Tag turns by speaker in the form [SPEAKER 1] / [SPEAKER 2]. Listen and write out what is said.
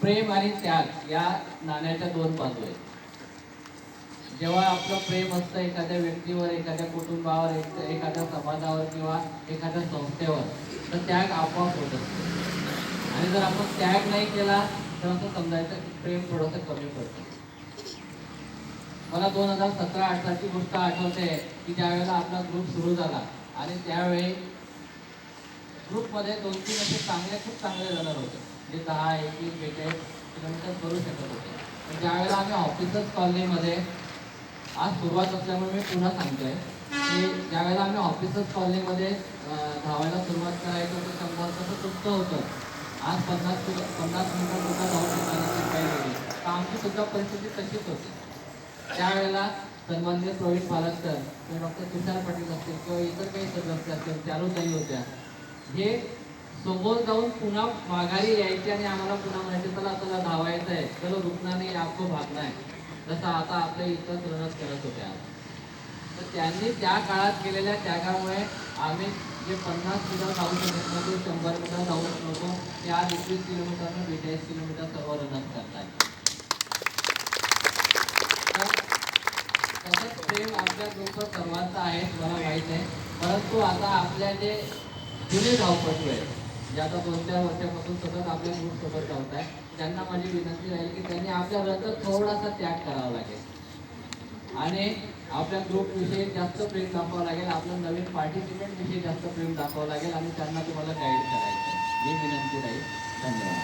[SPEAKER 1] प्रेम आणि त्याग या नाण्याच्या दोन बाजू आहेत. जेव्हा आपलं प्रेम असतं एखाद्या व्यक्तीवर, एखाद्या कुटुंबावर, एखाद्या समाजावर किंवा एखाद्या संस्थेवर, तर त्याग आपोआप होत असतो. आणि जर आपण त्याग नाही केला तर असं समजायचं की प्रेम थोडंसं कमी पडतं. मला 2017-18ची गोष्ट आठवते की ज्यावेळेला आपला ग्रुप सुरू झाला आणि त्यावेळी ग्रुपमध्ये 2-3 असे खूप चांगले रनर होते, जे 10, 21, 42 किलोमीटर करू शकत होते. पण ज्यावेळेला आम्ही ऑफिसर्स कॉलनीमध्ये, आज सुरुवात असल्यामुळे मी पुन्हा सांगतोय की ज्यावेळेला आम्ही ऑफिसर्स कॉलनीमध्ये धावायला सुरुवात करायचो तर 100 कसं तुमचं होतं, आज 50 मिनिटं सुद्धा धावू शकण्याची काही वेगळी. तर आमची सुद्धा परिस्थिती तशीच होती. त्यावेळेला सन्माननीय प्रवीण पालनकर किंवा डॉक्टर तुषार पाटील असतील किंवा इतर काही सदस्य असतील, चारूताई होत्या, हे समोर जाऊन पुन्हा माघारी यायचे आणि आम्हाला पुन्हा म्हणायचे चला चला धावायचं आहे, चलो रुकना नाही आपको भागना है, जसं आता आपल्या इतर रणच करत होत्या. तर त्यांनी त्या काळात केलेल्या त्यागामुळे आम्ही जे 50 मीटर धावू शकत नव्हतो, 100 मीटर धावू शकत नव्हतो, ते आज 21 किलोमीटर 42 किलोमीटर सर्व रनच करतात. तसंच प्रेम आपल्या ग्रुपवर सर्वांचं आहे, मला माहीत आहे. परंतु आता आपल्या जे जुने धावपटू आहेत, जे आता 2-4 वर्षापासून सतत आपल्या ग्रुप सोबत धावत आहे, त्यांना माझी विनंती राहील की त्यांनी आपल्या रथात थोडासा त्याग करावा लागेल आणि आपल्या ग्रुपविषयी जास्त प्रेम दाखवावं लागेल, आपल्या नवीन पार्टिसिपेंटविषयी जास्त प्रेम दाखवावं लागेल आणि त्यांना तुम्हाला गाईड करायचं, ही विनंती राहील. धन्यवाद.